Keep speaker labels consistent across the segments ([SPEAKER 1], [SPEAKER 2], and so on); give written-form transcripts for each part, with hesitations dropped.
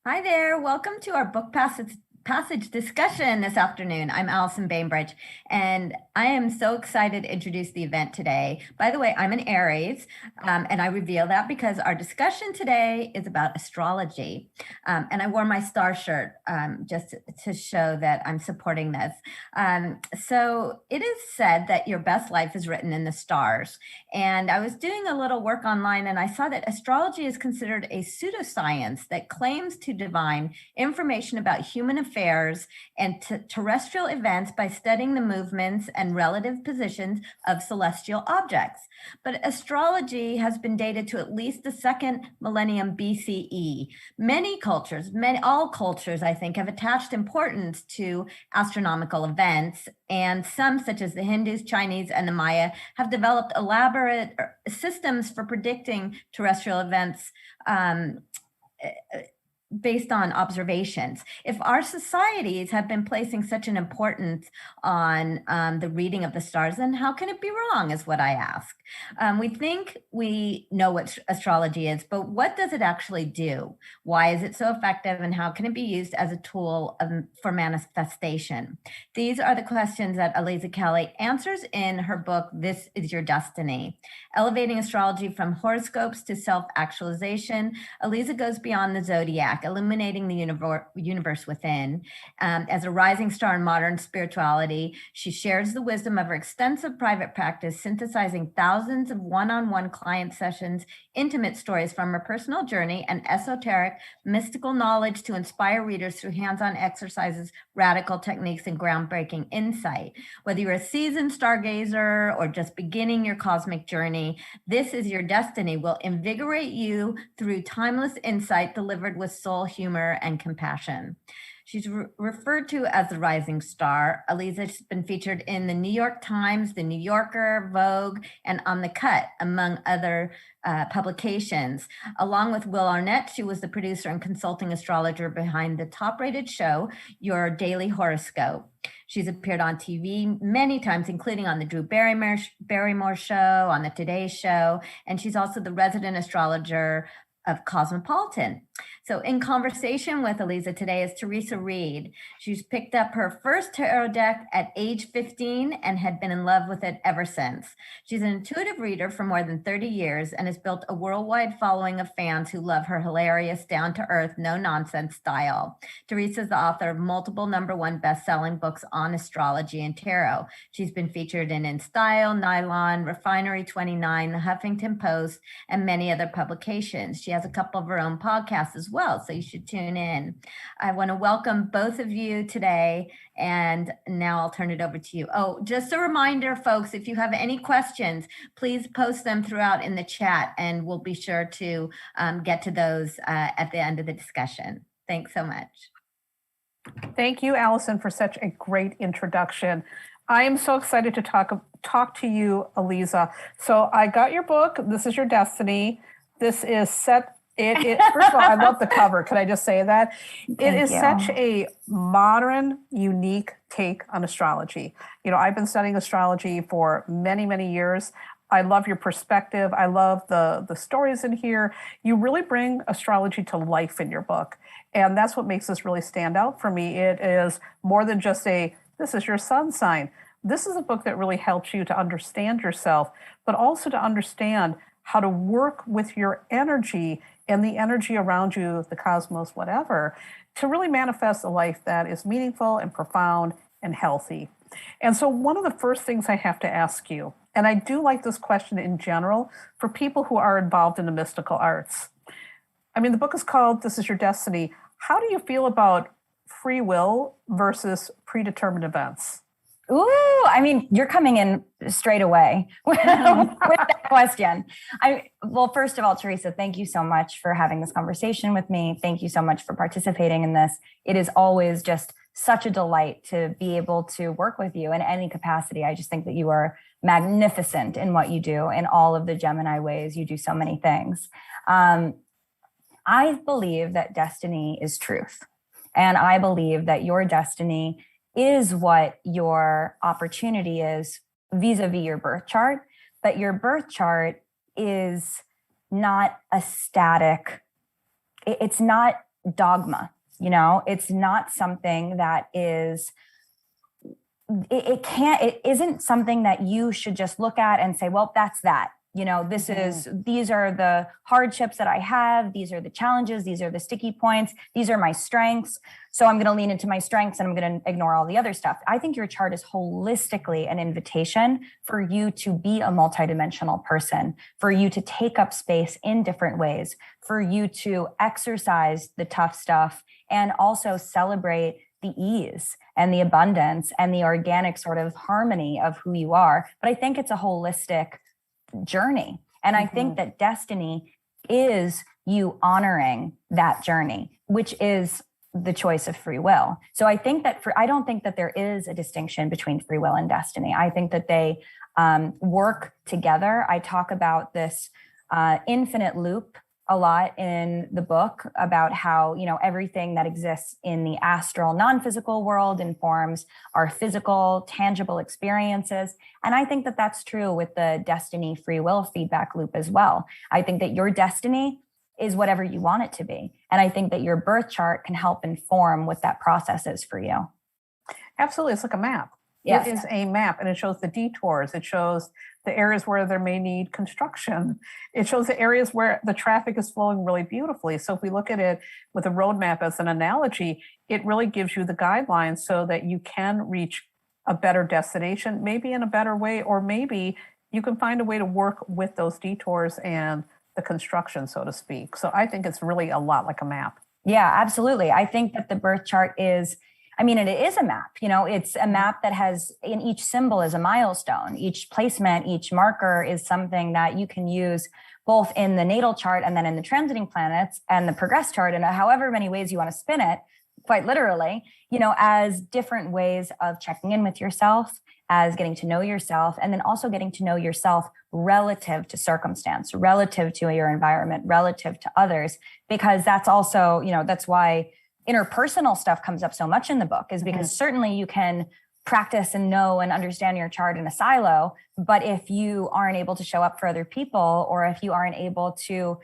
[SPEAKER 1] Hi there. Welcome to our book passage discussion this afternoon. I'm Allison Bainbridge, and I am so excited to introduce the event today. By the way, I'm an Aries, and I reveal that because our discussion today is about astrology. And I wore my star shirt just to show that I'm supporting this. So it is said that your best life is written in the stars. And I was doing a little work online, and I saw that astrology is considered a pseudoscience that claims to divine information about human affairs and terrestrial events by studying the movements and relative positions of celestial objects. But astrology has been dated to at least the second millennium BCE. All cultures, I think, have attached importance to astronomical events, and some, such as the Hindus, Chinese, and the Maya, have developed elaborate systems for predicting terrestrial events based on observations. If our societies have been placing such an importance on the reading of the stars, then how can it be wrong, is what I ask. We think we know what astrology is, but what does it actually do? Why is it so effective, and how can it be used as a tool for manifestation? These are the questions that Aliza Kelly answers in her book, This Is Your Destiny. Elevating astrology from horoscopes to self-actualization, Aliza goes beyond the zodiac, illuminating the universe within. As a rising star in modern spirituality, she shares the wisdom of her extensive private practice, synthesizing thousands of one-on-one client sessions, intimate stories from her personal journey, and esoteric, mystical knowledge to inspire readers through hands-on exercises, radical techniques, and groundbreaking insight. Whether you're a seasoned stargazer or just beginning your cosmic journey, This Is Your Destiny will invigorate you through timeless insight delivered with soul, humor, and compassion. She's referred to as the rising star. Aliza's been featured in the New York Times, the New Yorker, Vogue, and On the Cut, among other publications. Along with Will Arnett, she was the producer and consulting astrologer behind the top-rated show, Your Daily Horoscope. She's appeared on TV many times, including on the Drew Barrymore Show, on the Today Show, and she's also the resident astrologer of Cosmopolitan. So in conversation with Aliza today is Teresa Reed. She's picked up her first tarot deck at age 15 and had been in love with it ever since. She's an intuitive reader for more than 30 years and has built a worldwide following of fans who love her hilarious, down-to-earth, no-nonsense style. Teresa is the author of multiple #1 best-selling books on astrology and tarot. She's been featured in Style, Nylon, Refinery 29, The Huffington Post, and many other publications. She has a couple of her own podcasts as well, so you should tune in. I want to welcome both of you today, and now I'll turn it over to you. Oh, just a reminder, folks, if you have any questions, please post them throughout in the chat, and we'll be sure to get to those at the end of the discussion. Thanks so much.
[SPEAKER 2] Thank you, Allison, for such a great introduction. I am so excited to talk to you, Aliza. So I got your book, This Is Your Destiny. This is set. First of all, I love the cover. Could I just say that? It is such a modern, unique take on astrology. You know, I've been studying astrology for many, many years. I love your perspective. I love the stories in here. You really bring astrology to life in your book. And that's what makes this really stand out for me. It is more than just this is your sun sign. This is a book that really helps you to understand yourself, but also to understand how to work with your energy and the energy around you, the cosmos, whatever, to really manifest a life that is meaningful and profound and healthy. And so one of the first things I have to ask you, and I do like this question in general for people who are involved in the mystical arts. I mean, the book is called This Is Your Destiny. How do you feel about free will versus predetermined events?
[SPEAKER 3] Ooh, I mean, you're coming in straight away with that question. Well, first of all, Teresa, thank you so much for having this conversation with me. Thank you so much for participating in this. It is always just such a delight to be able to work with you in any capacity. I just think that you are magnificent in what you do in all of the Gemini ways. You do so many things. I believe that destiny is truth. And I believe that your destiny is what your opportunity is vis-a-vis your birth chart, but your birth chart is not a static, it's not dogma. It's not something that is, it isn't something that you should just look at and say, well, that's that. These are the hardships that I have. These are the challenges. These are the sticky points. These are my strengths. So I'm going to lean into my strengths and I'm going to ignore all the other stuff. I think your chart is holistically an invitation for you to be a multidimensional person, for you to take up space in different ways, for you to exercise the tough stuff and also celebrate the ease and the abundance and the organic sort of harmony of who you are. But I think it's a holistic journey. And I think that destiny is you honoring that journey, which is the choice of free will. So I think that I don't think that there is a distinction between free will and destiny. I think that they work together. I talk about this infinite loop a lot in the book about how, everything that exists in the astral, non-physical world informs our physical, tangible experiences. And I think that that's true with the destiny free will feedback loop as well. I think that your destiny is whatever you want it to be. And I think that your birth chart can help inform what that process is for you.
[SPEAKER 2] Absolutely. It's like a map.
[SPEAKER 3] Yes.
[SPEAKER 2] It is a map, and it shows the detours. It shows the areas where there may need construction. It shows the areas where the traffic is flowing really beautifully. So if we look at it with a roadmap as an analogy, it really gives you the guidelines so that you can reach a better destination, maybe in a better way, or maybe you can find a way to work with those detours and the construction, so to speak. So I think it's really a lot like a map.
[SPEAKER 3] Yeah, absolutely. I think that the birth chart is, it is a map. It's a map that has, in each symbol is a milestone. Each placement, each marker is something that you can use both in the natal chart and then in the transiting planets and the progress chart, and however many ways you want to spin it, quite literally, as different ways of checking in with yourself, as getting to know yourself, and then also getting to know yourself relative to circumstance, relative to your environment, relative to others, because that's also, that's why interpersonal stuff comes up so much in the book, is because certainly you can practice and know and understand your chart in a silo. But if you aren't able to show up for other people, or if you aren't able to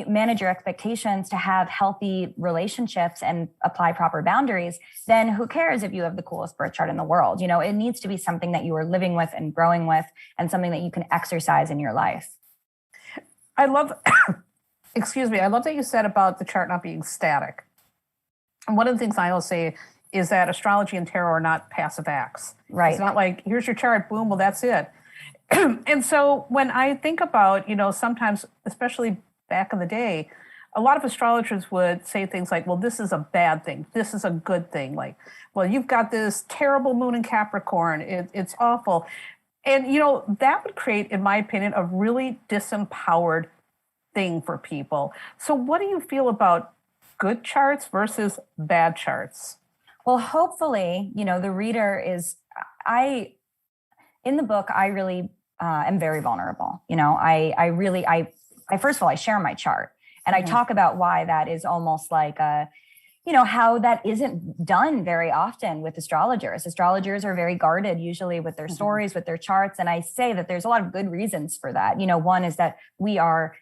[SPEAKER 3] manage your expectations to have healthy relationships and apply proper boundaries, then who cares if you have the coolest birth chart in the world? It needs to be something that you are living with and growing with, and something that you can exercise in your life.
[SPEAKER 2] I love, I love that you said about the chart not being static. And one of the things I always say is that astrology and tarot are not passive acts.
[SPEAKER 3] Right.
[SPEAKER 2] It's not like, here's your chart, boom, well, that's it. And so when I think about, sometimes, especially back in the day, a lot of astrologers would say things like, well, this is a bad thing. This is a good thing. Like, well, you've got this terrible moon in Capricorn. It's awful. And, that would create, in my opinion, a really disempowered thing for people. So what do you feel about good charts versus bad charts?
[SPEAKER 3] Well, hopefully, the reader is, in the book, I really am very vulnerable. I first of all, I share my chart, and I talk about why that is almost like how that isn't done very often with astrologers. Astrologers are very guarded usually with their stories, with their charts. And I say that there's a lot of good reasons for that. One is that we are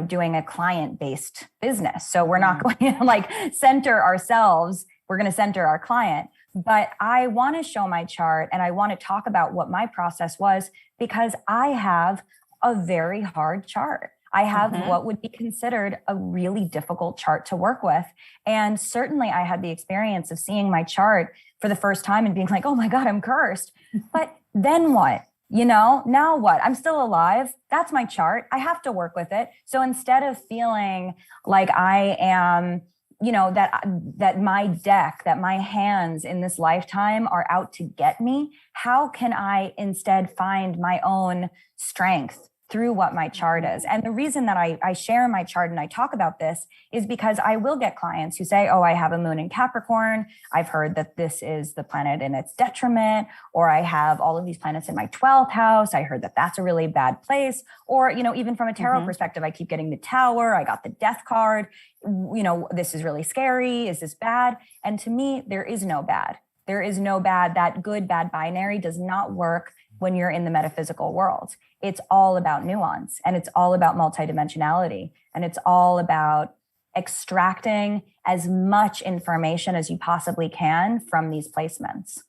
[SPEAKER 3] doing a client-based business. So we're not going to center ourselves. We're going to center our client. But I want to show my chart, and I want to talk about what my process was, because I have a very hard chart. I have what would be considered a really difficult chart to work with. And certainly I had the experience of seeing my chart for the first time and being like, oh my God, I'm cursed. But then what? Now what? I'm still alive. That's my chart. I have to work with it. So instead of feeling like I am, that my deck, that my hands in this lifetime are out to get me, how can I instead find my own strength through what my chart is? And the reason that I share my chart and I talk about this is because I will get clients who say, oh, I have a moon in Capricorn. I've heard that this is the planet in its detriment, or I have all of these planets in my 12th house. I heard that that's a really bad place. Or, even from a tarot perspective, I keep getting the Tower. I got the Death card. This is really scary. Is this bad? And to me, there is no bad. There is no bad. That good, bad binary does not work when you're in the metaphysical world. It's all about nuance, and it's all about multidimensionality, and it's all about extracting as much information as you possibly can from these placements.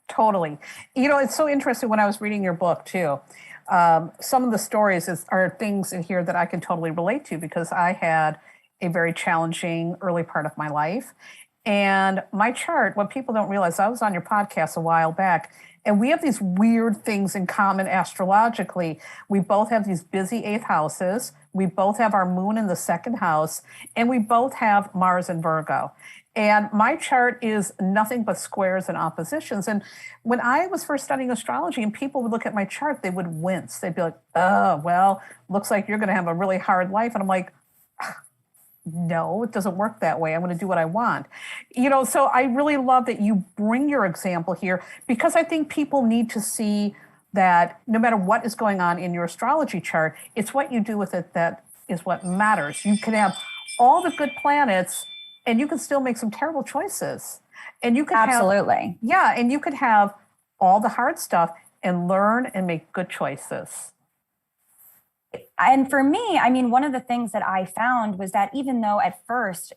[SPEAKER 2] Totally. It's so interesting when I was reading your book too. Some of the stories are things in here that I can totally relate to because I had a very challenging early part of my life. And my chart, what people don't realize, I was on your podcast a while back, and we have these weird things in common astrologically. We both have these busy 8th houses. We both have our moon in the 2nd house, and we both have Mars in Virgo. And my chart is nothing but squares and oppositions. And when I was first studying astrology and people would look at my chart, they would wince. They'd be like, oh, well, looks like you're going to have a really hard life. And I'm like, no, it doesn't work that way. I'm going to do what I want. So I really love that you bring your example here because I think people need to see that no matter what is going on in your astrology chart, it's what you do with it that is what matters. You can have all the good planets and you can still make some terrible choices. And you can
[SPEAKER 3] absolutely.
[SPEAKER 2] And you could have all the hard stuff and learn and make good choices.
[SPEAKER 3] And for me, I mean, one of the things that I found was that even though at first,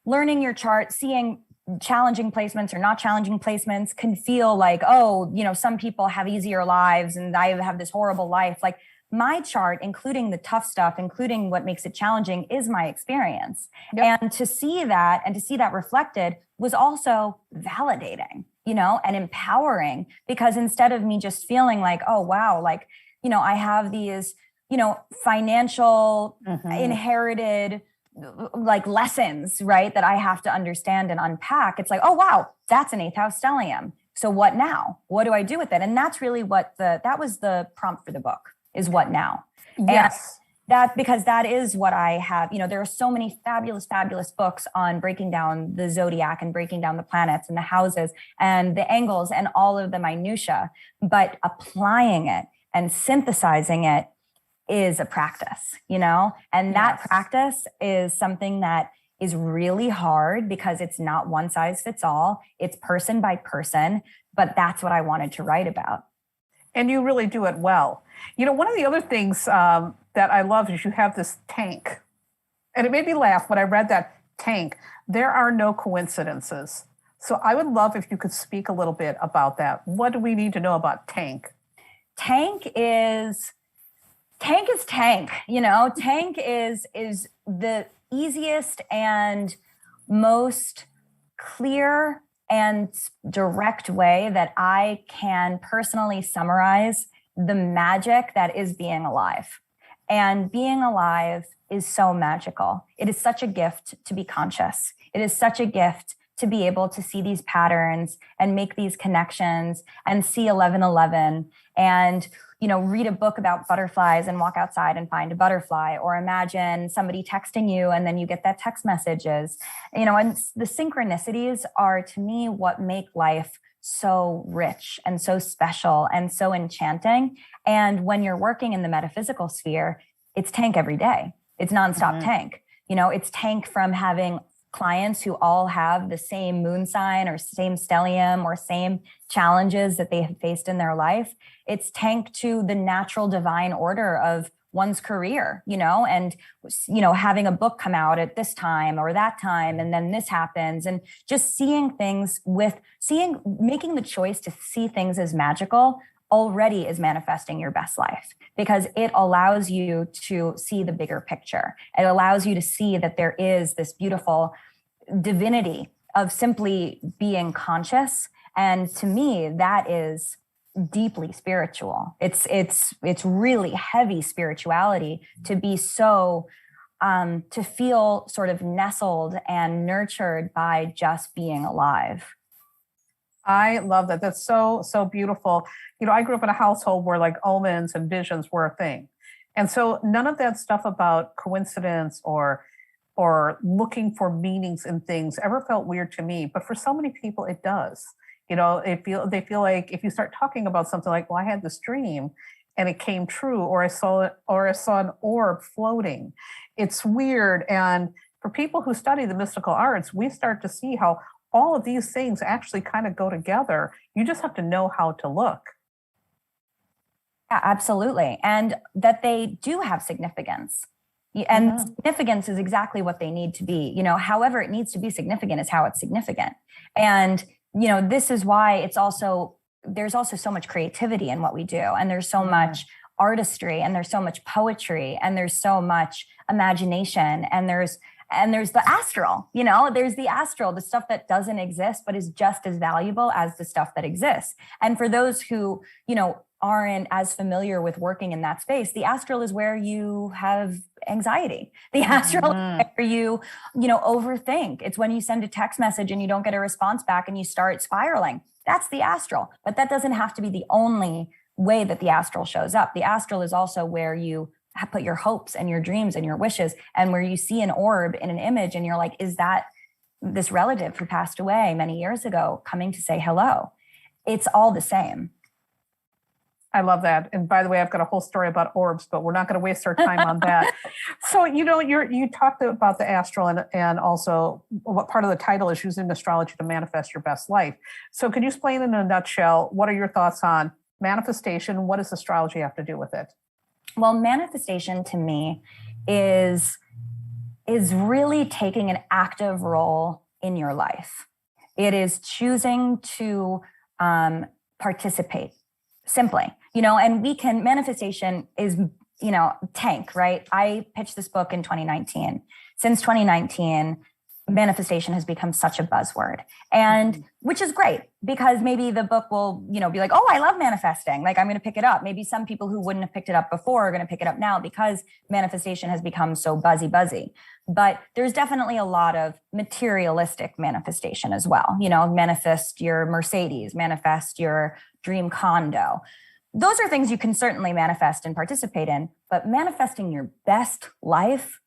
[SPEAKER 3] learning your chart, seeing challenging placements or not challenging placements can feel like, oh, some people have easier lives and I have this horrible life. Like my chart, including the tough stuff, including what makes it challenging, is my experience. Yep. And to see that reflected was also validating, and empowering, because instead of me just feeling like, oh, wow, like, I have these, financial inherited like lessons, right, that I have to understand and unpack. It's like, oh, wow, that's an 8th house stellium. So what now? What do I do with it? And that's really that was the prompt for the book, is what now?
[SPEAKER 2] Yes.
[SPEAKER 3] And because that is what I have. There are so many fabulous, fabulous books on breaking down the zodiac and breaking down the planets and the houses and the angles and all of the minutia, but applying it and synthesizing it is a practice, and that practice is something that is really hard because it's not one size fits all. It's person by person, but that's what I wanted to write about.
[SPEAKER 2] And you really do it well. One of the other things that I love is you have this tank, and it made me laugh when I read that tank. There are no coincidences. So I would love if you could speak a little bit about that. What do we need to know about tank?
[SPEAKER 3] Tank is tank. Tank is the easiest and most clear and direct way that I can personally summarize the magic that is being alive. And being alive is so magical. It is such a gift to be conscious. It is such a gift to be able to see these patterns and make these connections and see 1111 and, read a book about butterflies and walk outside and find a butterfly, or imagine somebody texting you and then you get that text messages, and the synchronicities are, to me, what make life so rich and so special and so enchanting. And when you're working in the metaphysical sphere, it's tank every day. It's nonstop tank. It's tank from having clients who all have the same moon sign or same stellium or same challenges that they have faced in their life. It's tank to the natural divine order of one's career, and, having a book come out at this time or that time, and then this happens, and just seeing things making the choice to see things as magical already is manifesting your best life, because it allows you to see the bigger picture. It allows you to see that there is this beautiful divinity of simply being conscious. And to me, that is deeply spiritual. It's really heavy spirituality to be so, to feel sort of nestled and nurtured by just being alive.
[SPEAKER 2] I love that. That's so, so beautiful. I grew up in a household where like omens and visions were a thing. And so none of that stuff about coincidence or looking for meanings in things ever felt weird to me. But for so many people, it does. They feel like if you start talking about something like, well, I had this dream and it came true, or I saw an orb floating. It's weird. And for people who study the mystical arts, we start to see how all of these things actually kind of go together. You just have to know how to look.
[SPEAKER 3] Yeah, absolutely. And that they do have significance. And significance is exactly what they need to be. You know, however it needs to be significant is how it's significant. And, you know, this is why there's also so much creativity in what we do. And there's so much artistry, and there's so much poetry, and there's so much imagination, and there's the astral, you know, there's the astral, the stuff that doesn't exist, but is just as valuable as the stuff that exists. And for those who, you know, aren't as familiar with working in that space, the astral is where you have anxiety. The astral is where you know, overthink. It's when you send a text message and you don't get a response back and you start spiraling. That's the astral. But that doesn't have to be the only way that the astral shows up. The astral is also where you put your hopes and your dreams and your wishes, and where you see an orb in an image and you're like, is that this relative who passed away many years ago coming to say hello? It's all the same.
[SPEAKER 2] I love that. And by the way, I've got a whole story about orbs, but we're not going to waste our time on that. So, you know, you talked about the astral, and also what part of the title is using astrology to manifest your best life. So could you explain in a nutshell, what are your thoughts on manifestation? What does astrology have to do with it?
[SPEAKER 3] Well, manifestation to me is really taking an active role in your life. It is choosing to participate simply, you know, and manifestation is, you know, tank, right? I pitched this book in 2019. Since 2019, manifestation has become such a buzzword, and which is great, because maybe the book will, you know, be like, oh, I love manifesting, like I'm going to pick it up. Maybe some people who wouldn't have picked it up before are going to pick it up now because manifestation has become so buzzy. But there's definitely a lot of materialistic manifestation as well. You know, manifest your Mercedes, manifest your dream condo. Those are things you can certainly manifest and participate in, but manifesting your best life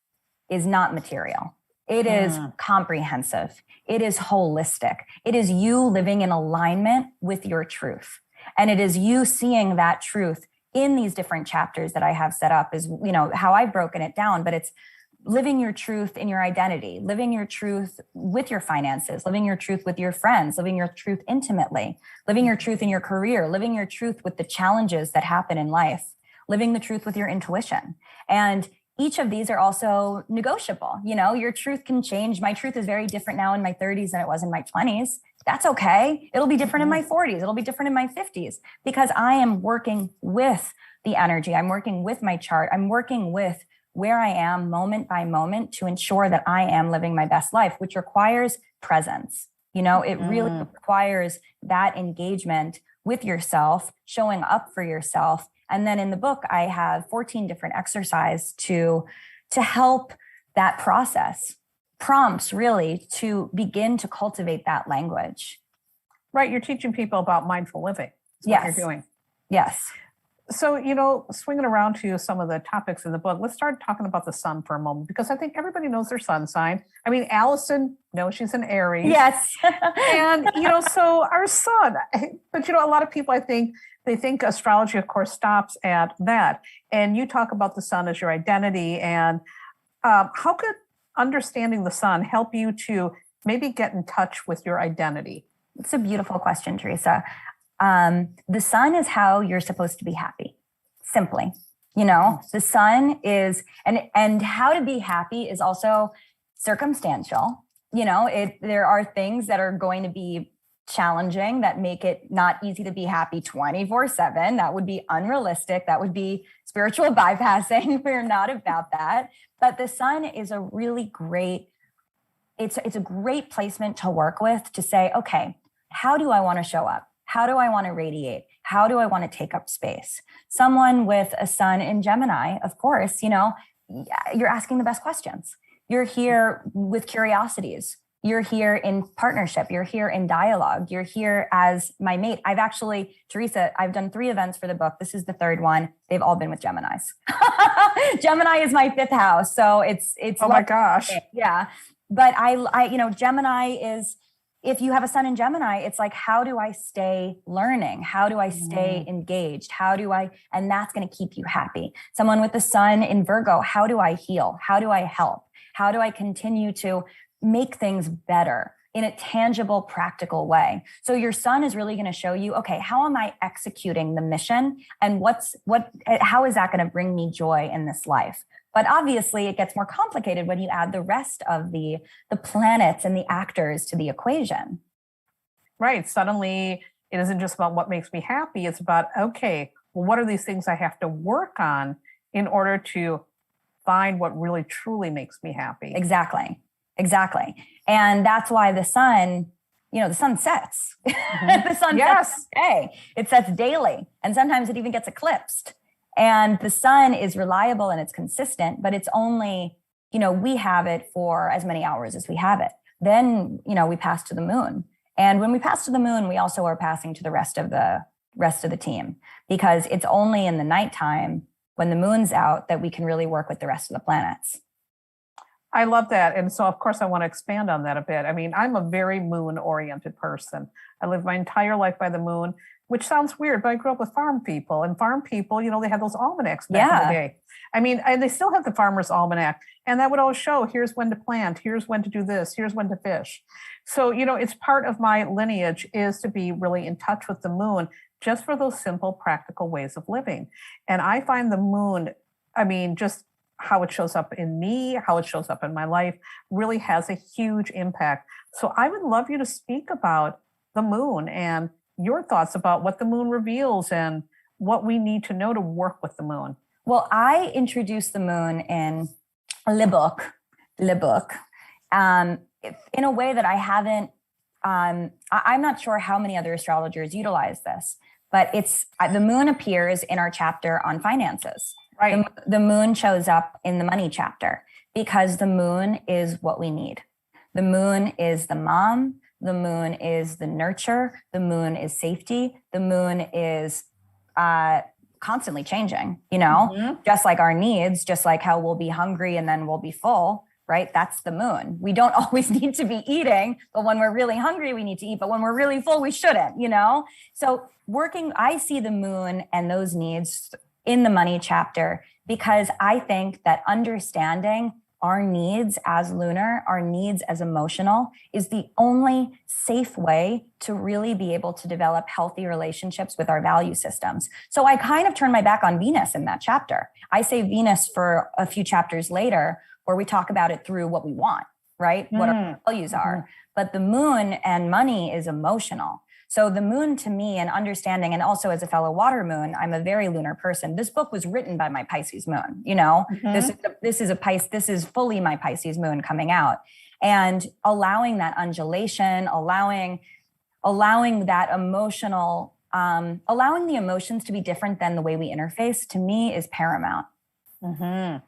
[SPEAKER 3] is not material. It is comprehensive. It is holistic. It is you living in alignment with your truth. And it is you seeing that truth in these different chapters that I have set up, is, you know, how I've broken it down, but it's living your truth in your identity, living your truth with your finances, living your truth with your friends, living your truth intimately, living your truth in your career, living your truth with the challenges that happen in life, living the truth with your intuition. And each of these are also negotiable. You know, your truth can change. My truth is very different now in my 30s than it was in my 20s. That's okay. It'll be different in my 40s. It'll be different in my 50s, because I am working with the energy. I'm working with my chart. I'm working with where I am moment by moment to ensure that I am living my best life, which requires presence. You know, it really requires that engagement with yourself, showing up for yourself. And then in the book, I have 14 different exercises to help that process, prompts really to begin to cultivate that language.
[SPEAKER 2] Right. You're teaching people about mindful living.
[SPEAKER 3] Yes.
[SPEAKER 2] What you're doing.
[SPEAKER 3] Yes.
[SPEAKER 2] So, you know, swinging around to some of the topics in the book, let's start talking about the sun for a moment, because I think everybody knows their sun sign. I mean, Allison knows she's an Aries.
[SPEAKER 3] Yes.
[SPEAKER 2] And, you know, so our sun, but, you know, a lot of people, I think, they think astrology, of course, stops at that. And you talk about the sun as your identity. And how could understanding the sun help you to maybe get in touch with your identity?
[SPEAKER 3] It's a beautiful question, Teresa. The sun is how you're supposed to be happy. Simply, you know, the sun is, and how to be happy is also circumstantial. You know, there are things that are going to be challenging that make it not easy to be happy 24/7. That would be unrealistic. That would be spiritual bypassing. We're not about that. But the sun is a really great, it's a great placement to work with, to say, okay, how do I want to show up? How do I want to radiate? How do I want to take up space? Someone with a sun in Gemini, of course, you know, you're asking the best questions. You're here with curiosities. You're here in partnership. You're here in dialogue. You're here as my mate. Teresa, I've done 3 events for the book. This is the 3rd one. They've all been with Geminis. Gemini is my 5th house. So it's,
[SPEAKER 2] oh my gosh.
[SPEAKER 3] Yeah. But I, you know, Gemini is, if you have a sun in Gemini, it's like, how do I stay learning? How do I stay engaged? And that's going to keep you happy. Someone with the sun in Virgo, how do I heal? How do I help? How do I continue to make things better in a tangible, practical way? So your sun is really going to show you, okay, how am I executing the mission? And how is that going to bring me joy in this life? But obviously it gets more complicated when you add the rest of the planets and the actors to the equation.
[SPEAKER 2] Right. Suddenly it isn't just about what makes me happy. It's about, okay, well, what are these things I have to work on in order to find what really truly makes me happy?
[SPEAKER 3] Exactly. And that's why the sun, the sun sets. The sun sets every day. It sets daily. And sometimes it even gets eclipsed. And the sun is reliable and it's consistent, but it's only, we have it for as many hours as we have it. Then, we pass to the moon. And when we pass to the moon, we also are passing to the rest of the team, because it's only in the nighttime when the moon's out that we can really work with the rest of the planets.
[SPEAKER 2] I love that. And so, of course, I want to expand on that a bit. I mean, I'm a very moon-oriented person. I lived my entire life by the moon, which sounds weird, but I grew up with farm people. And farm people, they had those almanacs back in the day. I mean, and they still have the farmer's almanac. And that would always show, here's when to plant, here's when to do this, here's when to fish. So, it's part of my lineage is to be really in touch with the moon, just for those simple, practical ways of living. And I find the moon, just how it shows up in me, how it shows up in my life, really has a huge impact. So I would love you to speak about the moon and your thoughts about what the moon reveals and what we need to know to work with the moon.
[SPEAKER 3] Well, I introduced the moon in Le Book, in a way that I haven't, I'm not sure how many other astrologers utilize this, but the moon appears in our chapter on finances.
[SPEAKER 2] Right.
[SPEAKER 3] The moon shows up in the money chapter because the moon is what we need. The moon is the mom. The moon is the nurture. The moon is safety. The moon is constantly changing, just like our needs, just like how we'll be hungry and then we'll be full, right? That's the moon. We don't always need to be eating, but when we're really hungry, we need to eat. But when we're really full, we shouldn't, So I see the moon and those needs in the money chapter, because I think that understanding our needs as lunar, our needs as emotional, is the only safe way to really be able to develop healthy relationships with our value systems. So I kind of turn my back on Venus in that chapter. I say Venus for a few chapters later, where we talk about it through what we want, right? What our values are. But the moon and money is emotional. So the moon to me, and understanding, and also as a fellow water moon, I'm a very lunar person. This book was written by my Pisces moon, This is fully my Pisces moon coming out, and allowing that undulation, allowing that emotional, allowing the emotions to be different than the way we interface, to me is paramount.
[SPEAKER 2] And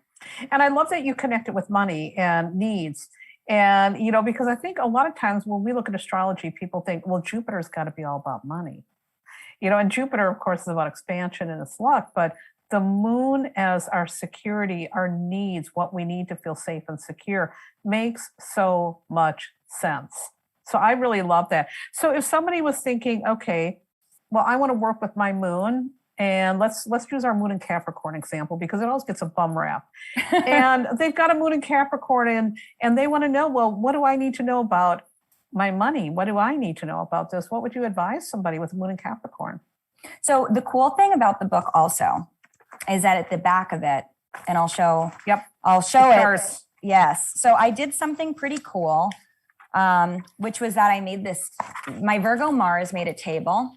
[SPEAKER 2] I love that you connect it with money and needs. And, because I think a lot of times when we look at astrology, people think, well, Jupiter's got to be all about money. And Jupiter, of course, is about expansion and its luck, but the moon as our security, our needs, what we need to feel safe and secure, makes so much sense. So I really love that. So if somebody was thinking, okay, well, I want to work with my moon, and let's use our moon in Capricorn example, because it always gets a bum rap. And they've got a moon in Capricorn, and they want to know, well, what do I need to know about my money? What do I need to know about this? What would you advise somebody with a moon in Capricorn?
[SPEAKER 3] So the cool thing about the book also is that at the back of it, and I'll show it. Yes. So I did something pretty cool, which was that I made my Virgo Mars made a table.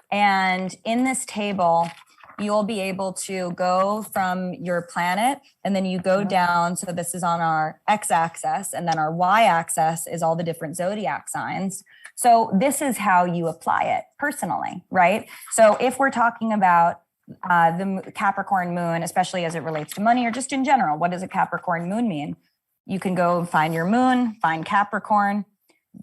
[SPEAKER 3] And in this table, you'll be able to go from your planet, and then you go down. So this is on our x-axis, and then our y-axis is all the different zodiac signs. So this is how you apply it personally, right? So if we're talking about the Capricorn moon, especially as it relates to money or just in general, what does a Capricorn moon mean? You can go find your moon, find Capricorn,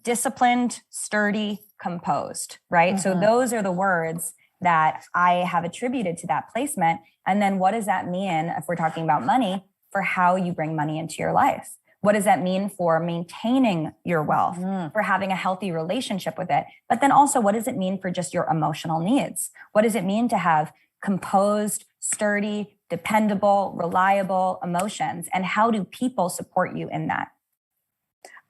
[SPEAKER 3] disciplined, sturdy, composed, right? So those are the words that I have attributed to that placement. And then what does that mean if we're talking about money, for how you bring money into your life? What does that mean for maintaining your wealth, for having a healthy relationship with it? But then also, what does it mean for just your emotional needs? What does it mean to have composed, sturdy, dependable, reliable emotions? And how do people support you in that?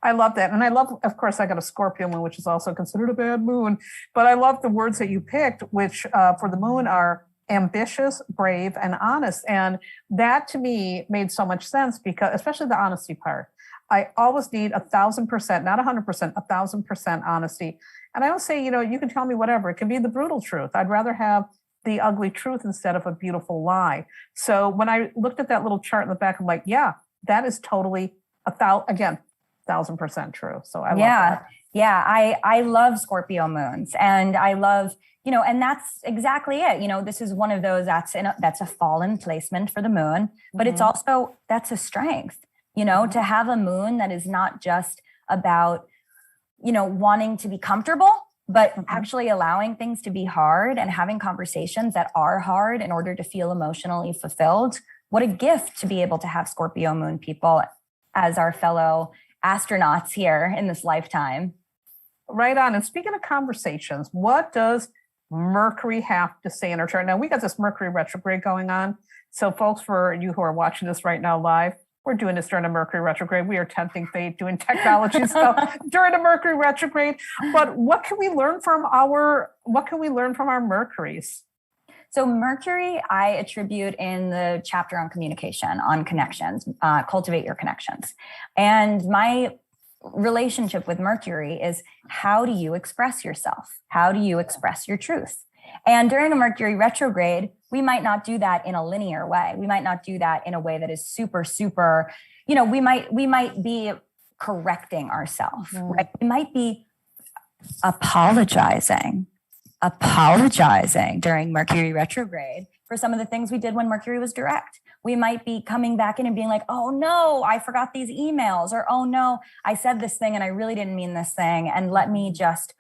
[SPEAKER 2] I love that. And I love, of course, I got a Scorpio moon, which is also considered a bad moon, but I love the words that you picked, which for the moon are ambitious, brave, and honest. And that to me made so much sense because, especially the honesty part, I always need 1,000%, not 100%, 1,000% honesty. And I always say, you can tell me whatever. It can be the brutal truth. I'd rather have the ugly truth instead of a beautiful lie. So when I looked at that little chart in the back, I'm like, yeah, that is totally 1,000% true. So I love that.
[SPEAKER 3] Yeah, I love Scorpio moons, and I love, and that's exactly it. This is one of those that's a fallen placement for the moon, but it's also, that's a strength, to have a moon that is not just about, wanting to be comfortable, but actually allowing things to be hard and having conversations that are hard in order to feel emotionally fulfilled. What a gift to be able to have Scorpio moon people as our fellow astronauts here in this lifetime.
[SPEAKER 2] Right on. And speaking of conversations, what does Mercury have to say in our chart? Now, we got this Mercury retrograde going on. So folks, for you who are watching this right now live, we're doing this during a Mercury retrograde. We are tempting fate, doing technology stuff during a Mercury retrograde. But what can we learn from our Mercuries?
[SPEAKER 3] So Mercury, I attribute in the chapter on communication, on connections, cultivate your connections. And my relationship with Mercury is, how do you express yourself? How do you express your truth? And during a Mercury retrograde, we might not do that in a linear way. We might not do that in a way that is super, super, we might be correcting ourselves, right? We might be apologizing during Mercury retrograde for some of the things we did when Mercury was direct. We might be coming back in and being like, oh no, I forgot these emails, or oh no, I said this thing and I really didn't mean this thing. And let me just,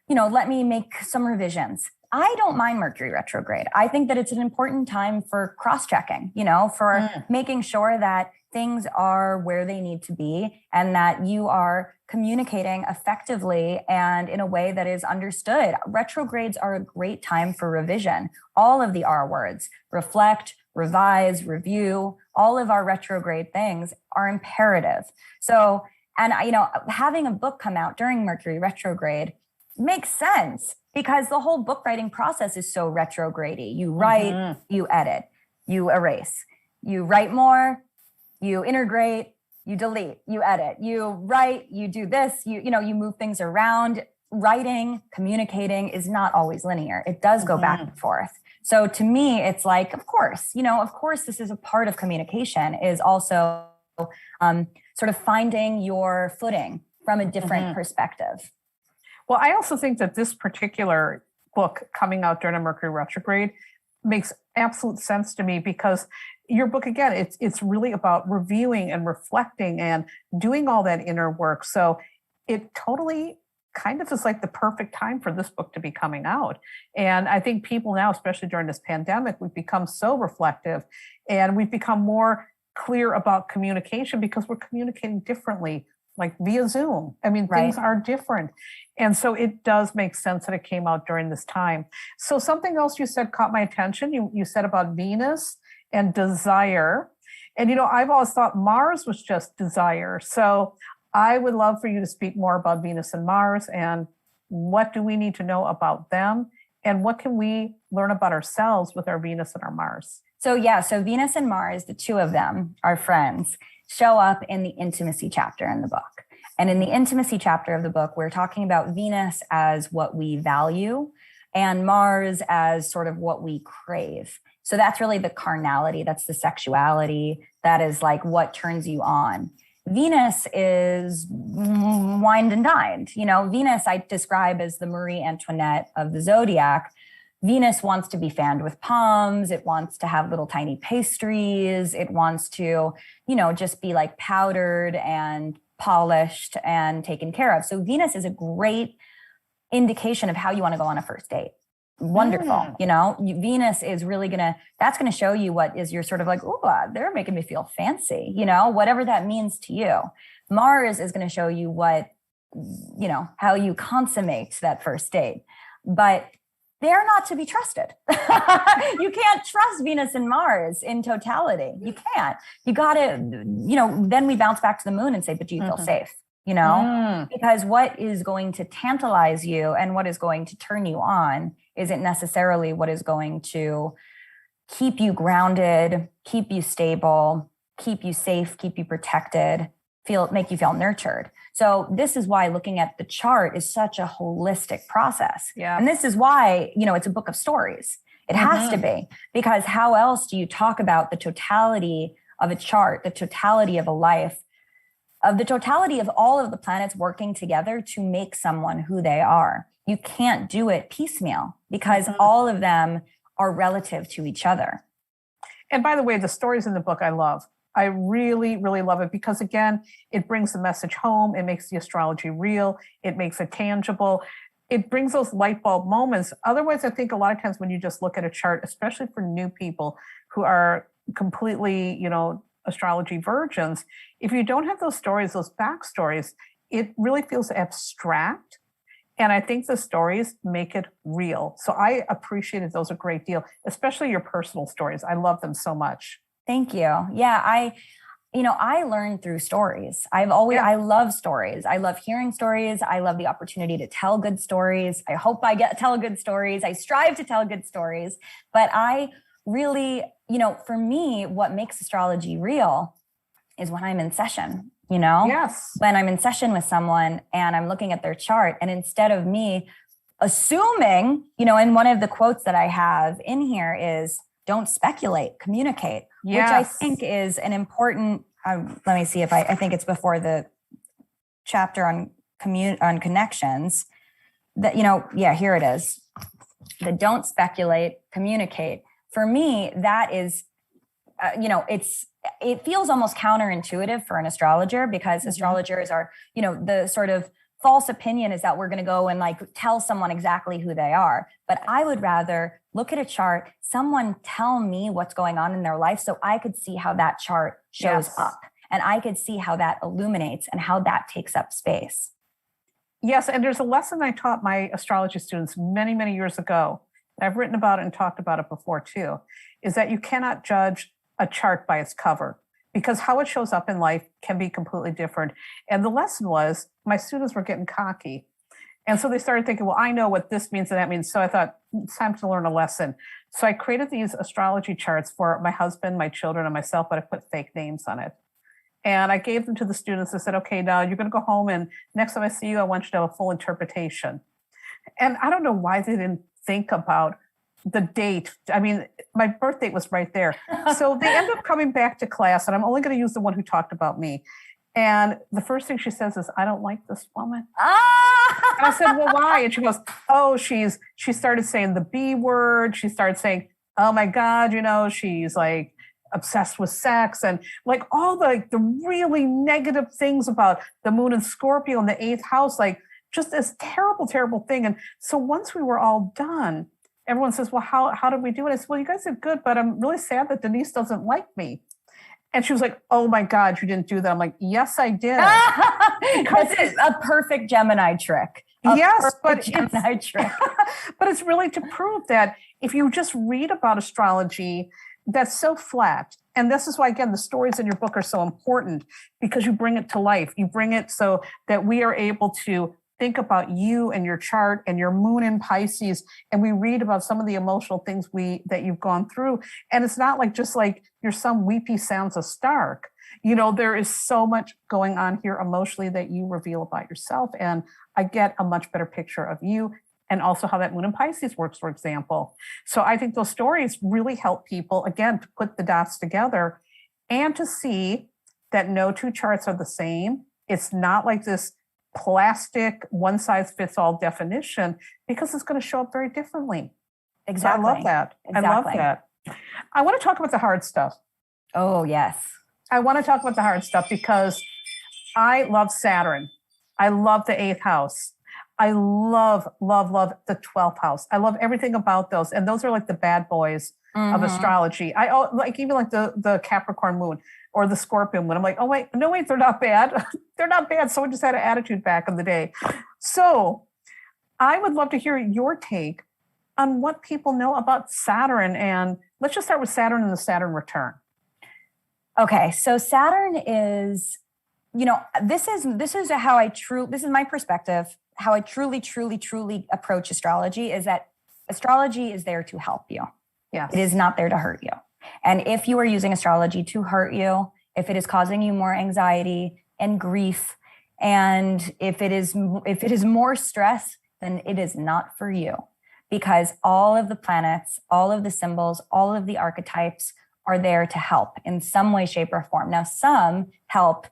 [SPEAKER 3] let me make some revisions. I don't mind Mercury retrograde. I think that it's an important time for cross-checking, for making sure that things are where they need to be and that you are communicating effectively and in a way that is understood. Retrogrades are a great time for revision. All of the R words, reflect, revise, review, all of our retrograde things are imperative. So, and having a book come out during Mercury retrograde makes sense because the whole book writing process is so retrograde-y. You write, you edit, you erase, you write more, you integrate, you delete, you edit, you write, you do this, you move things around. Writing, communicating is not always linear. It does go back and forth. So to me, it's like, of course, this is a part of communication, is also sort of finding your footing from a different perspective.
[SPEAKER 2] Well, I also think that this particular book coming out during a Mercury retrograde makes absolute sense to me because your book, again, it's really about reviewing and reflecting and doing all that inner work. So it totally kind of is like the perfect time for this book to be coming out. And I think people now, especially during this pandemic, we've become so reflective and we've become more clear about communication because we're communicating differently, like via Zoom. I mean, things are different. And so it does make sense that it came out during this time. So something else you said caught my attention. You said about Venus and desire. And, I've always thought Mars was just desire. So I would love for you to speak more about Venus and Mars and what do we need to know about them and what can we learn about ourselves with our Venus and our Mars?
[SPEAKER 3] So Venus and Mars, the two of them, our friends, show up in the intimacy chapter in the book. And in the intimacy chapter of the book, we're talking about Venus as what we value and Mars as sort of what we crave. So that's really the carnality, that's the sexuality, that is like what turns you on. Venus is wined and dined. Venus I describe as the Marie Antoinette of the zodiac. Venus wants to be fanned with palms. It wants to have little tiny pastries. It wants to, just be like powdered and polished and taken care of. So Venus is a great indication of how you want to go on a first date. Wonderful. Venus is really that's going to show you what is your sort of like, oh, they're making me feel fancy, whatever that means to you. Mars is going to show you what, how you consummate that first date, but they're not to be trusted. You can't trust Venus and Mars in totality. You can't. You got to, then we bounce back to the moon and say, but do you feel safe? you know, because what is going to tantalize you and what is going to turn you on isn't necessarily what is going to keep you grounded, keep you stable, keep you safe, keep you protected, make you feel nurtured. So this is why looking at the chart is such a holistic process.
[SPEAKER 2] Yeah.
[SPEAKER 3] And this is why, you know, it's a book of stories. It has to be, because how else do you talk about the totality of a chart, the totality of a life, of the totality of all of the planets working together to make someone who they are? You can't do it piecemeal because all of them are relative to each other.
[SPEAKER 2] And by the way, the stories in the book I love. I really, really love it because, again, it brings the message home. It makes the astrology real. It makes it tangible. It brings those light bulb moments. Otherwise, I think a lot of times when you just look at a chart, especially for new people who are completely, you know, astrology virgins, if you don't have those stories, those backstories, it really feels abstract. And I think the stories make it real. So I appreciated those a great deal, especially your personal stories. I love them so much.
[SPEAKER 3] Thank you. Yeah, I learned through stories. I love stories. I love hearing stories. I love the opportunity to tell good stories. I hope I get to tell good stories. I strive to tell good stories. But I really, you know, for me, what makes astrology real is when I'm in session, you know?
[SPEAKER 2] Yes.
[SPEAKER 3] When I'm in session with someone and I'm looking at their chart, and instead of me assuming, you know, and one of the quotes that I have in here is, don't speculate, communicate, which I think is an important, let me see if I think it's before the chapter on connections that, you know, yeah, here it is. The don't speculate, communicate. For me, that is, you know, it feels almost counterintuitive for an astrologer because astrologers are, you know, the sort of false opinion is that we're going to go and like tell someone exactly who they are. But I would rather look at a chart, someone tell me what's going on in their life so I could see how that chart shows up and I could see how that illuminates and how that takes up space.
[SPEAKER 2] Yes. And there's a lesson I taught my astrology students many, many years ago. I've written about it and talked about it before too, is that you cannot judge a chart by its cover, because how it shows up in life can be completely different. And the lesson was my students were getting cocky. And so they started thinking, well, I know what this means and that means. So I thought, it's time to learn a lesson. So I created these astrology charts for my husband, my children, and myself, but I put fake names on it. And I gave them to the students. I said, okay, now you're going to go home and next time I see you, I want you to have a full interpretation. And I don't know why they didn't think about the date. I mean, my birth date was right there. So they end up coming back to class, and I'm only going to use the one who talked about me. And the first thing she says is, I don't like this woman. And I said, well, why? And she goes, oh, she started saying the B word. She started saying, oh my God, you know, she's like obsessed with sex and like all the really negative things about the moon and Scorpio in the 8th house, like just this terrible, terrible thing. And so once we were all done, everyone says, well, how did we do it? I said, well, you guys did good, but I'm really sad that Denise doesn't like me. And she was like, oh my God, you didn't do that. I'm like, yes, I did.
[SPEAKER 3] This is a perfect Gemini trick.
[SPEAKER 2] Yes, but it's really to prove that if you just read about astrology, that's so flat. And this is why, again, the stories in your book are so important because you bring it to life. You bring it so that we are able to think about you and your chart and your moon in Pisces. And we read about some of the emotional things that you've gone through. And it's not like just like you're some weepy Sansa Stark. You know, there is so much going on here emotionally that you reveal about yourself. And I get a much better picture of you and also how that moon in Pisces works, for example. So I think those stories really help people, again, to put the dots together and to see that no two charts are the same. It's not like this plastic one-size-fits-all definition because it's going to show up very differently.
[SPEAKER 3] Exactly.
[SPEAKER 2] So I love that.
[SPEAKER 3] Exactly.
[SPEAKER 2] I love that. I want to talk about the hard stuff.
[SPEAKER 3] Oh, yes.
[SPEAKER 2] I want to talk about the hard stuff because I love Saturn. I love the 8th house. I love, love, love the 12th house. I love everything about those. And those are like the bad boys of astrology. I like even like the Capricorn moon or the Scorpion moon. I'm like, oh, wait, no, wait, they're not bad. They're not bad. Someone just had an attitude back in the day. So I would love to hear your take on what people know about Saturn. And let's just start with Saturn and the Saturn return.
[SPEAKER 3] Okay, so Saturn is this is how this is my perspective, how I truly approach astrology, is that astrology is there to help you.
[SPEAKER 2] Yes.
[SPEAKER 3] It is not there to hurt you. And if you are using astrology to hurt you, if it is causing you more anxiety and grief, and if it is more stress, then it is not for you, because all of the planets, all of the symbols, all of the archetypes are there to help in some way, shape, or form. Now, some help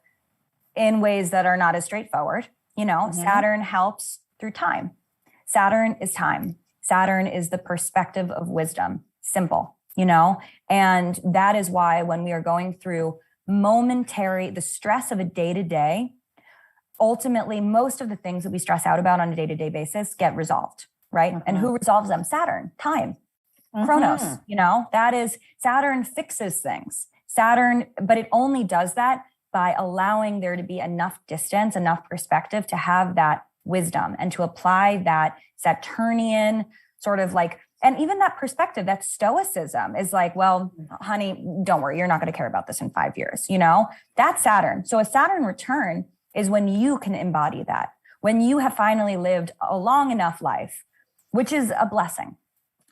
[SPEAKER 3] in ways that are not as straightforward. Saturn helps through time. Saturn is time. Saturn is the perspective of wisdom. Simple, and that is why when we are going through the stress of a day-to-day, ultimately, most of the things that we stress out about on a day-to-day basis get resolved, right? And who resolves them? Saturn, time, Chronos, that is, Saturn fixes things. But it only does that by allowing there to be enough distance, enough perspective to have that wisdom and to apply that Saturnian sort of like, and even that perspective, that stoicism is like, well, honey, don't worry, you're not going to care about this in 5 years, That's Saturn. So a Saturn return is when you can embody that, when you have finally lived a long enough life, which is a blessing.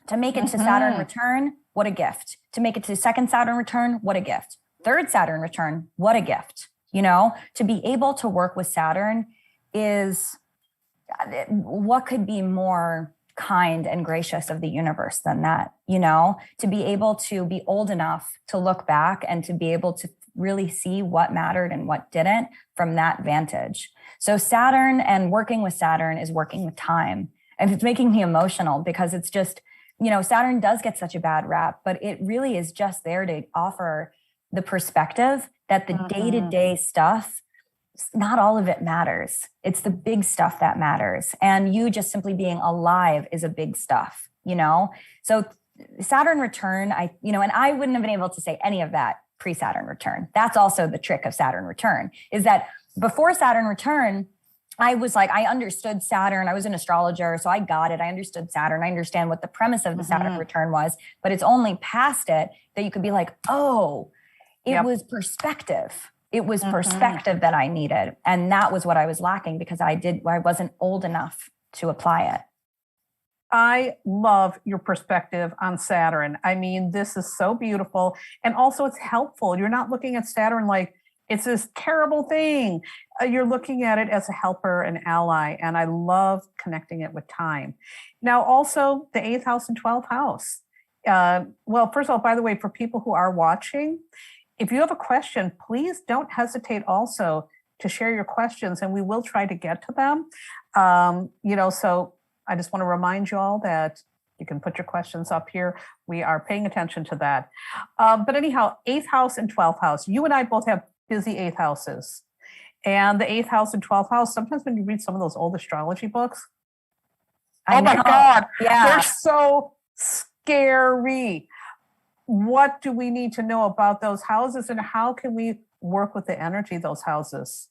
[SPEAKER 3] To make it to Saturn return, what a gift. To make it to second Saturn return, what a gift. Third Saturn return, what a gift. To be able to work with Saturn is, what could be more kind and gracious of the universe than that, to be able to be old enough to look back and to be able to really see what mattered and what didn't from that vantage. So Saturn, and working with Saturn is working with time. And it's making me emotional because it's just, Saturn does get such a bad rap, but it really is just there to offer the perspective that the day-to-day stuff, not all of it matters. It's the big stuff that matters. And you just simply being alive is a big stuff, So Saturn return, and I wouldn't have been able to say any of that pre-Saturn return. That's also the trick of Saturn return, is that before Saturn return, I was like, I understood Saturn. I was an astrologer, so I got it. I understood Saturn. I understand what the premise of the Saturn return was, but it's only past it that you could be like, oh, it was perspective. It was perspective that I needed. And that was what I was lacking because I wasn't old enough to apply it.
[SPEAKER 2] I love your perspective on Saturn. I mean, this is so beautiful. And also it's helpful. You're not looking at Saturn like it's this terrible thing. You're looking at it as a helper, an ally. And I love connecting it with time. Now, also the 8th house and 12th house. Well, first of all, by the way, for people who are watching, if you have a question, please don't hesitate also to share your questions and we will try to get to them. So I just want to remind you all that you can put your questions up here. We are paying attention to that. But anyhow, 8th house and 12th house. You and I both have busy 8th houses. And the 8th house and 12th house, sometimes when you read some of those old astrology books, oh my God, they're so scary. What do we need to know about those houses and how can we work with the energy of those houses?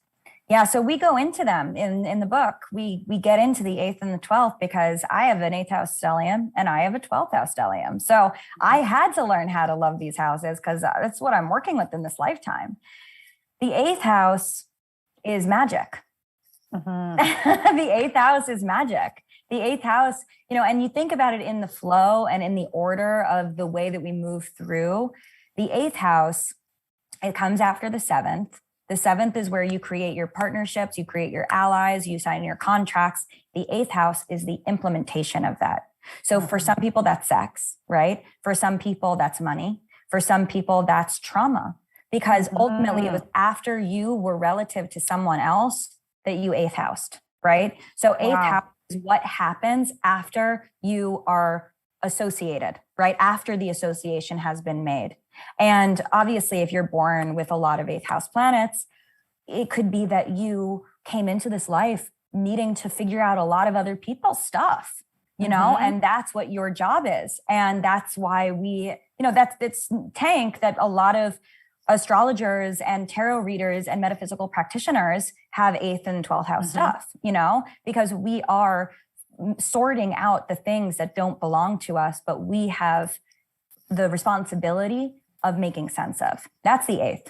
[SPEAKER 3] Yeah, so we go into them in the book. We get into the 8th and the 12th because I have an 8th house stellium and I have a 12th house stellium. So I had to learn how to love these houses because that's what I'm working with in this lifetime. The 8th house is magic. The 8th house is magic. The 8th house, and you think about it in the flow and in the order of the way that we move through. The 8th house, it comes after the 7th. The 7th is where you create your partnerships, you create your allies, you sign your contracts. The 8th house is the implementation of that. So for some people, that's sex, right? For some people, that's money. For some people, that's trauma. Because ultimately, it was after you were relative to someone else that you 8th housed, right? So 8th house is what happens after you are associated, right? After the association has been made. And obviously, if you're born with a lot of 8th house planets, it could be that you came into this life needing to figure out a lot of other people's stuff, and that's what your job is. And that's why it's tank that a lot of astrologers and tarot readers and metaphysical practitioners have 8th and 12th house stuff, because we are sorting out the things that don't belong to us, but we have the responsibility of making sense of. That's the 8th.